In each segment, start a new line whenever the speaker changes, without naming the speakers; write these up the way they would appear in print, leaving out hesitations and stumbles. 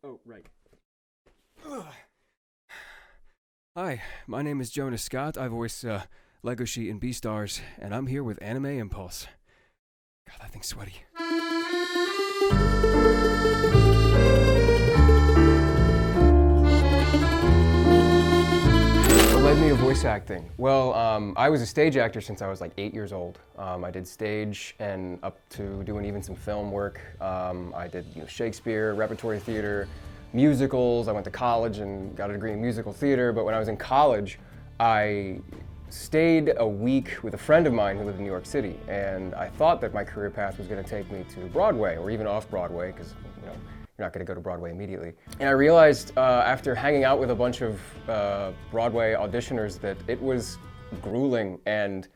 Oh, right. Hi, my name is Jonah Scott. I voice Legosi in Beastars, and I'm here with Anime Impulse. God, that thing's sweaty. What led me to voice acting? Well, I was a stage actor since I was like 8 years old. I did stage and up to doing even some film work. I did Shakespeare, repertory theater, musicals. I went to college and got a degree in musical theater, but when I was in college, I stayed a week with a friend of mine who lived in New York City, and I thought that my career path was going to take me to Broadway or even off Broadway, because you're not going to go to Broadway immediately. And I realized after hanging out with a bunch of Broadway auditioners that it was grueling and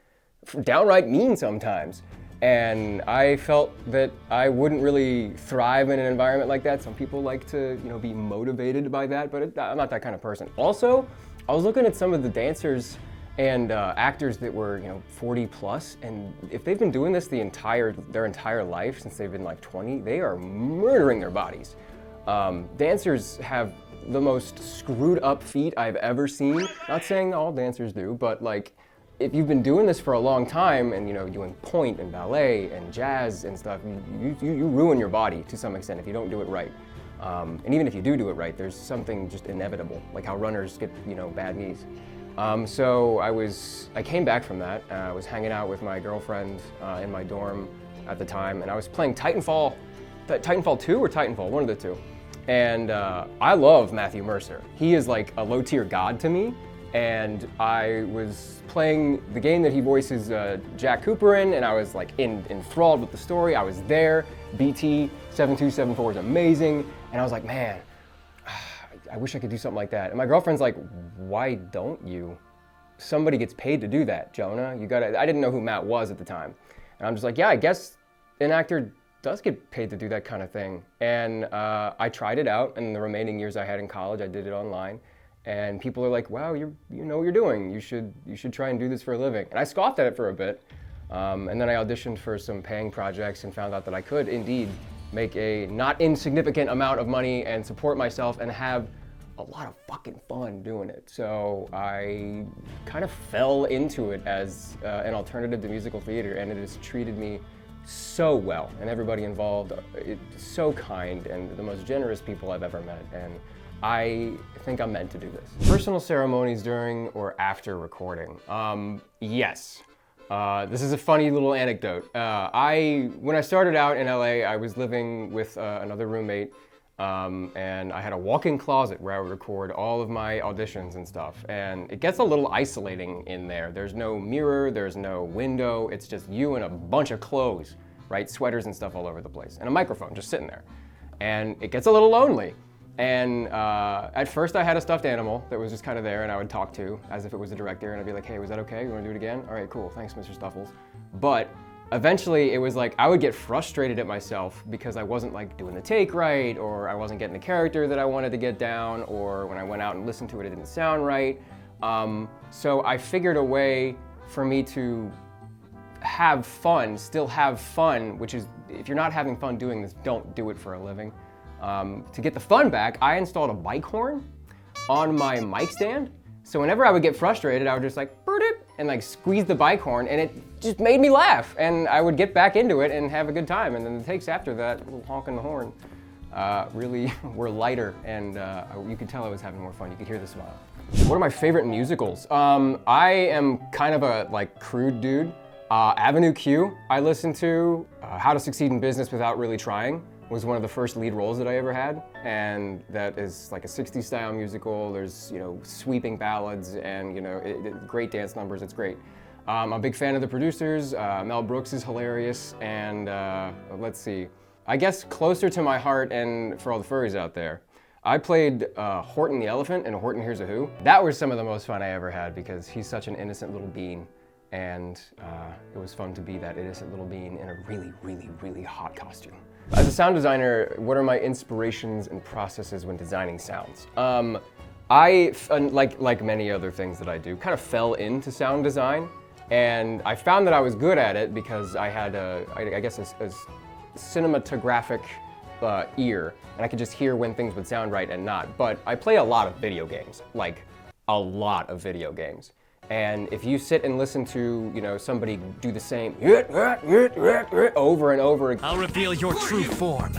downright mean sometimes. And I felt that I wouldn't really thrive in an environment like that. Some people like to, be motivated by that, but I'm not that kind of person. Also, I was looking at some of the dancers and actors that were, 40 plus, and if they've been doing this their entire life since they've been like 20, they are murdering their bodies. Dancers have the most screwed up feet I've ever seen. Not saying all dancers do, but like, if you've been doing this for a long time and doing pointe and ballet and jazz and stuff, you ruin your body to some extent if you don't do it right. And even if you do it right, there's something just inevitable, like how runners get bad knees. So I came back from that. I was hanging out with my girlfriend in my dorm at the time, and I was playing Titanfall 2 or Titanfall, one of the two. And I love Matthew Mercer. He is like a low-tier god to me. And I was playing the game that he voices Jack Cooper in, and I was like enthralled with the story. I was there. BT 7274 is amazing, and I was like, man, I wish I could do something like that. And my girlfriend's like, why don't you? Somebody gets paid to do that, Jonah. I didn't know who Matt was at the time, and I'm just like, yeah, I guess an actor does get paid to do that kind of thing. And I tried it out, and the remaining years I had in college, I did it online. And people are like, wow, you know what you're doing. You should try and do this for a living. And I scoffed at it for a bit. And then I auditioned for some paying projects and found out that I could indeed make a not insignificant amount of money and support myself and have a lot of fucking fun doing it. So I kind of fell into it as an alternative to musical theater, and it has treated me so well. And everybody involved, it's so kind and the most generous people I've ever met. And I think I'm meant to do this. Personal ceremonies during or after recording. Yes. This is a funny little anecdote. When I started out in LA, I was living with another roommate, and I had a walk-in closet where I would record all of my auditions and stuff. And it gets a little isolating in there. There's no mirror, there's no window, it's just you and a bunch of clothes, right? Sweaters and stuff all over the place, and a microphone just sitting there. And it gets a little lonely. And at first I had a stuffed animal that was just kind of there, and I would talk to as if it was the director, and I'd be like, hey, was that okay? You wanna do it again? All right, cool, thanks, Mr. Stuffles. But eventually it was like, I would get frustrated at myself because I wasn't like doing the take right, or I wasn't getting the character that I wanted to get down, or when I went out and listened to it, it didn't sound right. So I figured a way for me to have fun, still have fun, which is, if you're not having fun doing this, don't do it for a living. To get the fun back, I installed a bike horn on my mic stand. So whenever I would get frustrated, I would just like, "Bird-it," and like squeeze the bike horn, and it just made me laugh. And I would get back into it and have a good time. And then the takes after that, little honking the horn, really were lighter, and you could tell I was having more fun. You could hear the smile. What are my favorite musicals? I am kind of a like crude dude. Avenue Q, I listened to. How to Succeed in Business Without Really Trying was one of the first lead roles that I ever had, and that is like a 60s style musical. There's sweeping ballads and great dance numbers. It's great. I'm a big fan of the producers. Mel Brooks is hilarious, and let's see. I guess closer to my heart, and for all the furries out there, I played Horton the Elephant in Horton Hears a Who. That was some of the most fun I ever had because he's such an innocent little bean. And it was fun to be that innocent little bean in a really, really, really hot costume. As a sound designer, what are my inspirations and processes when designing sounds? I, like many other things that I do, kind of fell into sound design, and I found that I was good at it because I had I guess a cinematographic ear, and I could just hear when things would sound right and not. But I play a lot of video games, like a lot of video games. And if you sit and listen to, you know, somebody do the same over and over again.
I'll reveal your true form.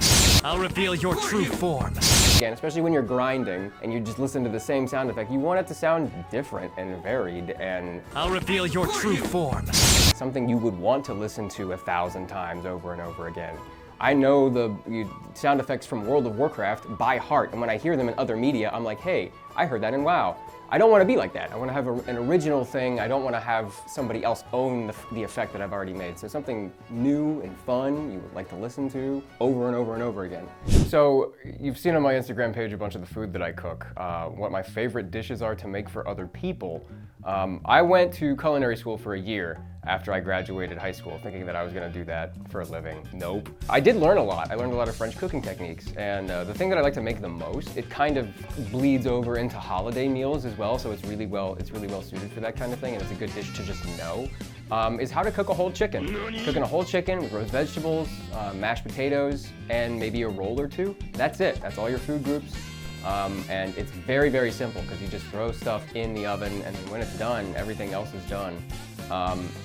I'll reveal your true form.
Again, especially when you're grinding and you just listen to the same sound effect, you want it to sound different and varied and...
I'll reveal your true form.
Something you would want to listen to 1,000 times over and over again. I know the sound effects from World of Warcraft by heart, and when I hear them in other media, I'm like, hey, I heard that in WoW. I don't want to be like that. I want to have an original thing. I don't want to have somebody else own the effect that I've already made. So something new and fun you would like to listen to over and over and over again. So you've seen on my Instagram page a bunch of the food that I cook, what my favorite dishes are to make for other people. I went to culinary school for a year after I graduated high school, thinking that I was gonna do that for a living. Nope. I did learn a lot. I learned a lot of French cooking techniques, and the thing that I like to make the most, it kind of bleeds over into holiday meals as well, so it's really well suited for that kind of thing, and it's a good dish to just know, is how to cook a whole chicken. Cooking a whole chicken with roast vegetables, mashed potatoes, and maybe a roll or two. That's it. That's all your food groups. And it's very, very simple because you just throw stuff in the oven, and then when it's done, everything else is done.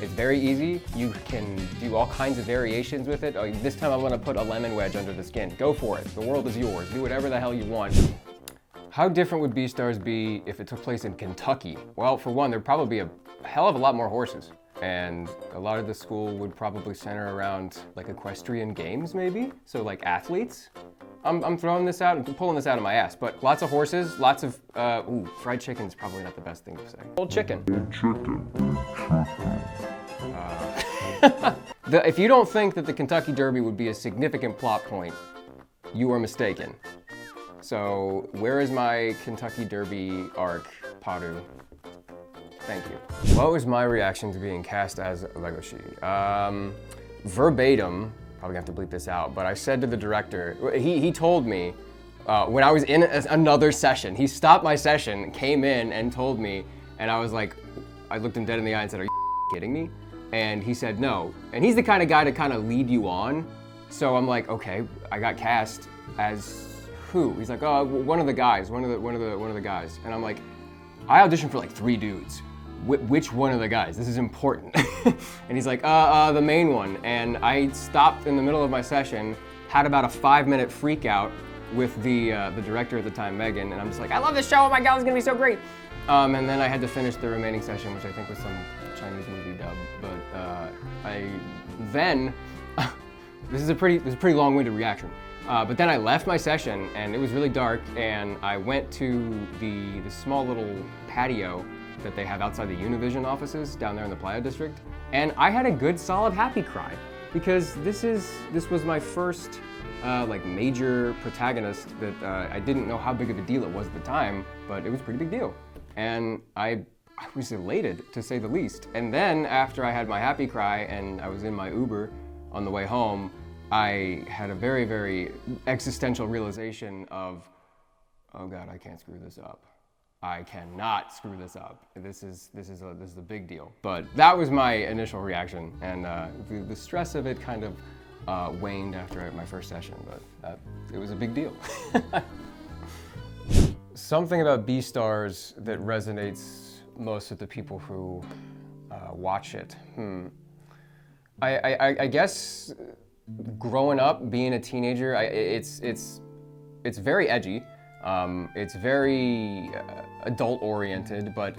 It's very easy. You can do all kinds of variations with it. Oh, this time I want to put a lemon wedge under the skin. Go for it. The world is yours. Do whatever the hell you want. How different would Beastars be if it took place in Kentucky? Well, for one, there'd probably be a hell of a lot more horses. And a lot of the school would probably center around like equestrian games, maybe? So like athletes? I'm throwing this out, I'm pulling this out of my ass, but lots of horses, lots of, fried chicken's probably not the best thing to say. Old chicken. If you don't think that the Kentucky Derby would be a significant plot point, you are mistaken. So, where is my Kentucky Derby arc, Padu? Thank you. What was my reaction to being cast as Legosi? Verbatim, probably gonna have to bleep this out, but I said to the director, he told me, when I was in another session, he stopped my session, came in and told me, and I was like, I looked him dead in the eye and said, are you kidding me? And he said no. And he's the kind of guy to kind of lead you on. So I'm like, okay, I got cast as who? He's like, oh, one of the guys, one of the guys. And I'm like, I auditioned for like 3 dudes. Which one of the guys? This is important. And he's like, the main one. And I stopped in the middle of my session, had about a 5-minute freak out with the director at the time, Megan, and I'm just like, I love this show, oh my God, it's gonna be so great. And then I had to finish the remaining session, which I think was some Chinese movie dub. But this is a pretty long-winded reaction. But then I left my session and it was really dark, and I went to the small little patio that they have outside the Univision offices down there in the Playa district. And I had a good solid happy cry because this was my first like major protagonist that I didn't know how big of a deal it was at the time, but it was a pretty big deal. And I was elated, to say the least. And then after I had my happy cry and I was in my Uber on the way home, I had a very, very existential realization of, oh God, I can't screw this up. I cannot screw this up. This is a big deal. But that was my initial reaction, and the stress of it kind of waned after my first session, but it was a big deal. Something about Beastars that resonates most with the people who watch it. I guess growing up, being a teenager, it's very edgy. It's very adult-oriented, but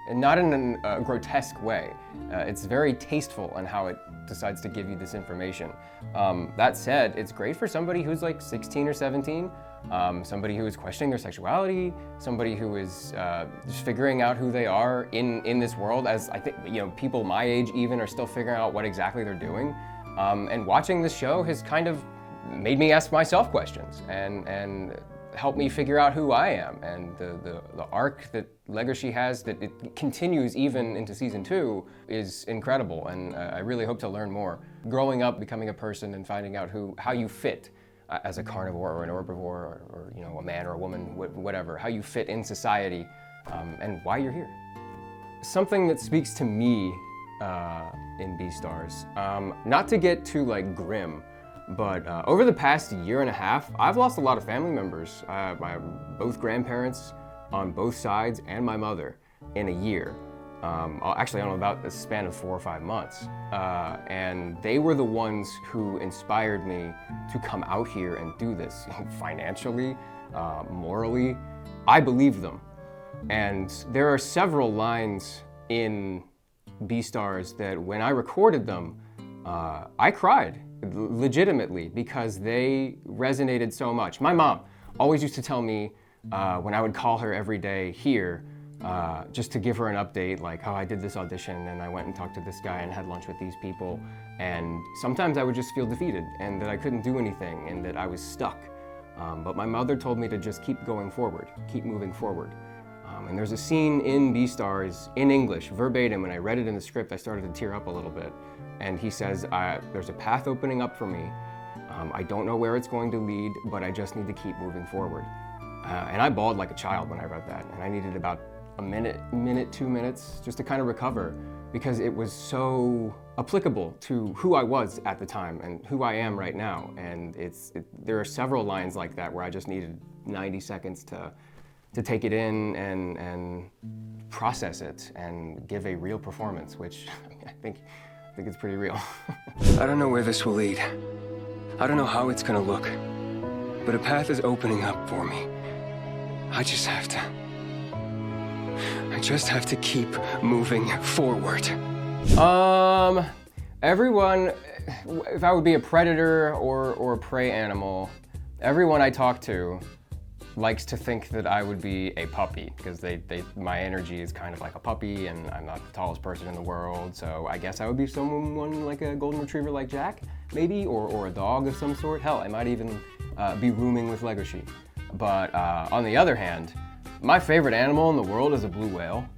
not in a grotesque way. It's very tasteful in how it decides to give you this information. That said, it's great for somebody who's like 16 or 17, somebody who is questioning their sexuality, somebody who is just figuring out who they are in this world, as I think, you know, people my age even are still figuring out what exactly they're doing. And watching this show has kind of made me ask myself questions and help me figure out who I am, and the arc that Legosi has, that it continues even into season 2, is incredible, and I really hope to learn more. Growing up, becoming a person, and finding out how you fit as a carnivore or an herbivore, or you know, a man or a woman, whatever, how you fit in society, and why you're here. Something that speaks to me in Beastars, not to get too like grim, But over the past year and a half, I've lost a lot of family members. Both grandparents on both sides and my mother in a year. Actually, on about a span of 4 or 5 months. And they were the ones who inspired me to come out here and do this. Financially, morally, I believe them. And there are several lines in Beastars that when I recorded them, I cried, legitimately, because they resonated so much. My mom always used to tell me when I would call her every day here, just to give her an update, like, oh, I did this audition and I went and talked to this guy and had lunch with these people. And sometimes I would just feel defeated and that I couldn't do anything and that I was stuck. But my mother told me to just keep going forward, keep moving forward. And there's a scene in Beastars in English, verbatim. When I read it in the script, I started to tear up a little bit. And he says, there's a path opening up for me. I don't know where it's going to lead, but I just need to keep moving forward. And I bawled like a child when I read that. And I needed about a minute, 2 minutes, just to kind of recover, because it was so applicable to who I was at the time and who I am right now. And there are several lines like that where I just needed 90 seconds to take it in and process it and give a real performance, which I think it's pretty real. I don't know where this will lead. I don't know how it's gonna look, but a path is opening up for me. I just have to keep moving forward. Everyone, if I would be a predator or a prey animal, everyone I talk to likes to think that I would be a puppy, because my energy is kind of like a puppy and I'm not the tallest person in the world, so I guess I would be someone like a golden retriever like Jack, maybe, or a dog of some sort. Hell, I might even be rooming with Legosi. But on the other hand, my favorite animal in the world is a blue whale,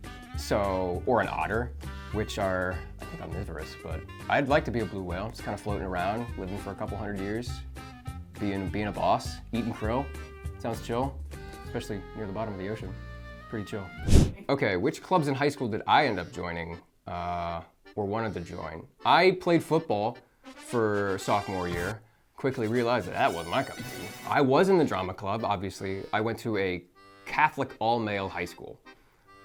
or an otter, which are, I think, omnivorous, but I'd like to be a blue whale, just kind of floating around, living for a couple hundred years, being a boss, eating krill. Sounds chill, especially near the bottom of the ocean. Pretty chill. Okay, which clubs in high school did I end up joining, or wanted to join? I played football for sophomore year. Quickly realized that wasn't my cup of tea. I was in the drama club, obviously. I went to a Catholic all-male high school.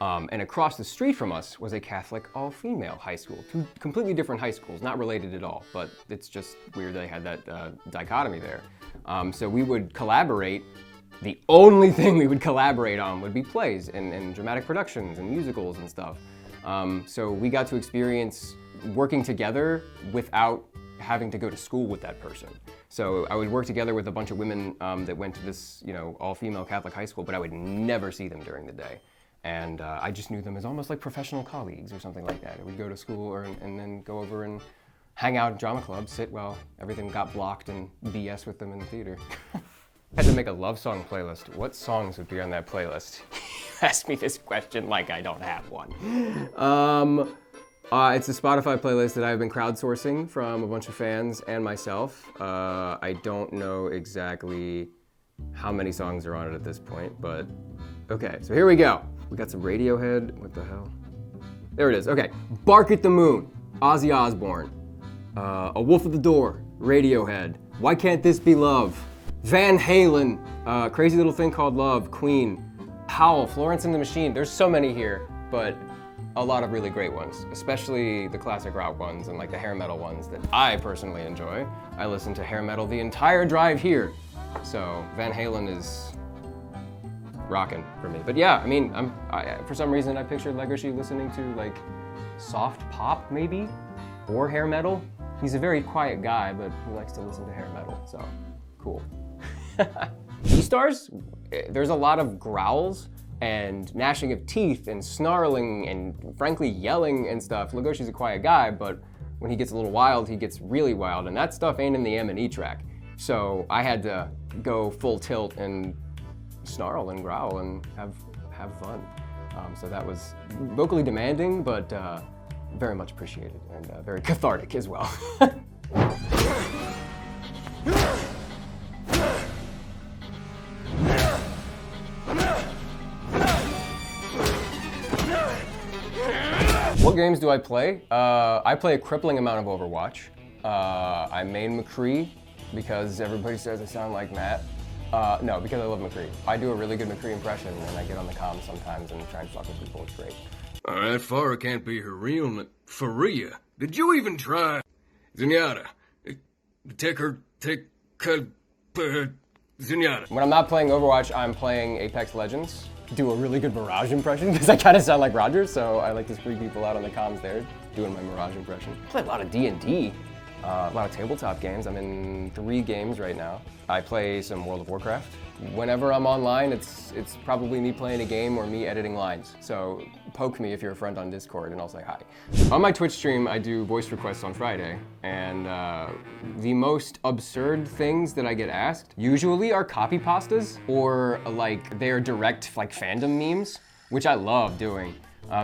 And across the street from us was a Catholic all-female high school. 2 completely different high schools, not related at all, but it's just weird they had that dichotomy there. So we would collaborate. The only thing we would collaborate on would be plays and dramatic productions and musicals and stuff. So we got to experience working together without having to go to school with that person. So I would work together with a bunch of women that went to this, all-female Catholic high school, but I would never see them during the day. And I just knew them as almost like professional colleagues or something like that. We'd go to school and then go over and hang out in drama club, sit while everything got blocked, and BS with them in the theater. I had to make a love song playlist. What songs would be on that playlist? Ask me this question like I don't have one. It's a Spotify playlist that I've been crowdsourcing from a bunch of fans and myself. I don't know exactly how many songs are on it at this point, but okay, so here we go. We got some Radiohead. What the hell? There it is. Okay, Bark at the Moon, Ozzy Osbourne. A Wolf at the Door, Radiohead. Why Can't This Be Love? Van Halen, Crazy Little Thing Called Love, Queen, Howl, Florence and the Machine. There's so many here, but a lot of really great ones, especially the classic rock ones and like the hair metal ones that I personally enjoy. I listen to hair metal the entire drive here, so Van Halen is rocking for me. But yeah, I mean, for some reason I pictured Legosi listening to like soft pop maybe, or hair metal. He's a very quiet guy, but he likes to listen to hair metal, so cool. Beastars, there's a lot of growls and gnashing of teeth and snarling and frankly yelling and stuff. Legosi's a quiet guy, but when he gets a little wild, he gets really wild, and that stuff ain't in the M&E track. So I had to go full tilt and snarl and growl and have fun. So that was vocally demanding, but very much appreciated and very cathartic as well. What games do I play? I play a crippling amount of Overwatch. I main McCree because everybody says I sound like Matt. No, because I love McCree. I do a really good McCree impression, and I get on the comms sometimes and try and fuck with people. It's great.
That Farah can't be her real name. Faria. Did you even try? Zenyatta. Zenyatta.
When I'm not playing Overwatch, I'm playing Apex Legends. Do a really good Mirage impression because I kind of sound like Roger, so I like to freak people out on the comms there, doing my Mirage impression. I play a lot of D&D, a lot of tabletop games. I'm in 3 games right now. I play some World of Warcraft. Whenever I'm online, it's probably me playing a game or me editing lines. So poke me if you're a friend on Discord and I'll say hi. On my Twitch stream, I do voice requests on Friday, and the most absurd things that I get asked usually are copy pastas or like they're direct like fandom memes, which I love doing.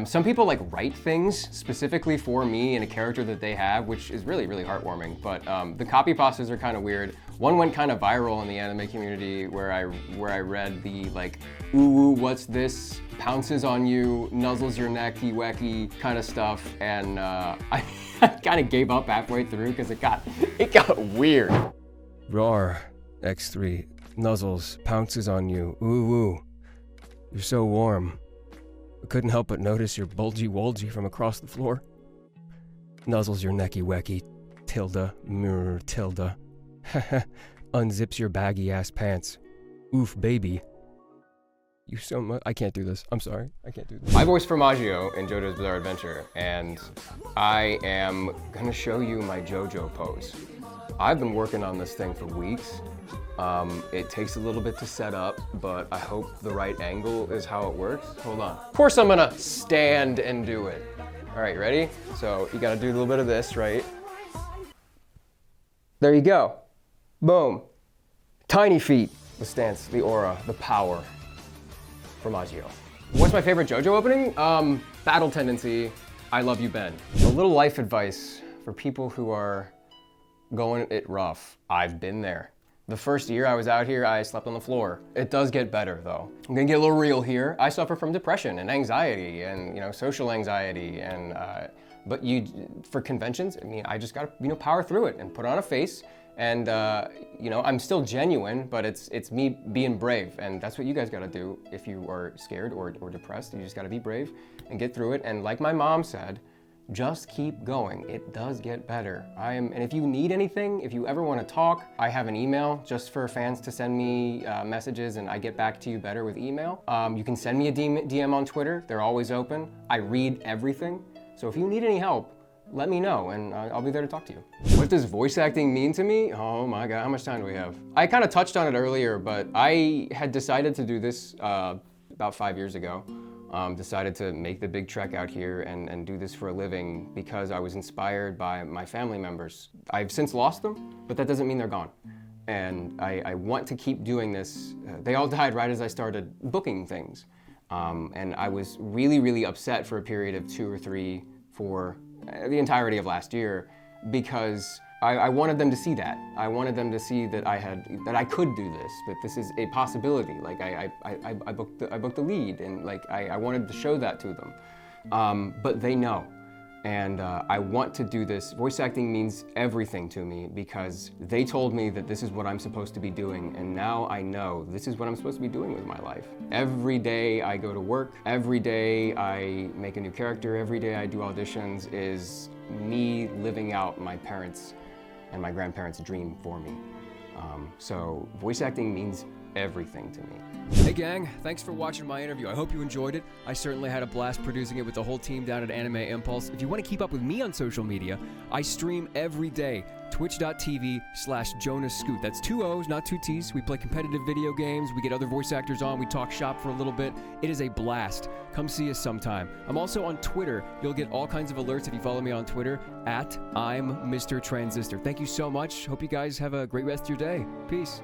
Some people like write things specifically for me and a character that they have, which is really, really heartwarming. But the copy pastas are kind of weird. One went kind of viral in the anime community where I read the like, ooh, what's this? Pounces on you, nuzzles your necky wacky kind of stuff, and I kind of gave up halfway through because it got weird. Roar, X3, nuzzles, pounces on you, ooh, you're so warm. I couldn't help but notice your bulgy-wolgy from across the floor. Nuzzles your necky-wecky, tilde, mirror, tilde. Unzips your baggy-ass pants. Oof, baby. You so much. I can't do this. I'm sorry. I can't do this. I voiced for Maggio in JoJo's Bizarre Adventure, and I am gonna show you my Jojo Pose. I've been working on this thing for weeks. It takes a little bit to set up, but I hope the right angle is how it works. Hold on. Of course I'm gonna stand and do it. All right, ready? So you gotta do a little bit of this, right? There you go. Boom. Tiny feet. The stance, the aura, the power for Maggio. What's my favorite JoJo opening? Battle Tendency, I Love You, Ben. A little life advice for people who are going it rough. I've been there. The first year I was out here, I slept on the floor. It does get better though. I'm gonna get a little real here. I suffer from depression and anxiety and social anxiety and but for conventions, I mean, I just gotta power through it and put on a face and I'm still genuine, but it's me being brave, and that's what you guys gotta do if you are scared or depressed. You just gotta be brave and get through it, and like my mom said, just keep going. It does get better. And if you need anything, if you ever want to talk, I have an email just for fans to send me messages, and I get back to you better with email. You can send me a DM on Twitter. They're always open. I read everything. So if you need any help, let me know, and I'll be there to talk to you. What does voice acting mean to me? Oh my God, how much time do we have? I kind of touched on it earlier, but I had decided to do this about 5 years ago. Decided to make the big trek out here and do this for a living because I was inspired by my family members. I've since lost them, but that doesn't mean they're gone. And I want to keep doing this. They all died right as I started booking things. And I was really, really upset for a period of 2 or 3, 4, the entirety of last year, because I wanted them to see that. I wanted them to see that I could do this, that this is a possibility. Like I booked the lead, and like I wanted to show that to them. But they know, and I want to do this. Voice acting means everything to me because they told me that this is what I'm supposed to be doing, and now I know this is what I'm supposed to be doing with my life. Every day I go to work, every day I make a new character, every day I do auditions is me living out my parents' and my grandparents' dream for me. So voice acting means everything to me.
Hey gang, thanks for watching my interview. I hope you enjoyed it. I certainly had a blast producing it with the whole team down at Anime Impulse. If you want to keep up with me on social media, I stream every day. Twitch.tv/Jonah Scott. That's 2 O's, not 2 T's. We play competitive video games. We get other voice actors on. We talk shop for a little bit. It is a blast. Come see us sometime. I'm also on Twitter. You'll get all kinds of alerts if you follow me on Twitter @I'm Mr. Transistor. Thank you so much. Hope you guys have a great rest of your day. Peace.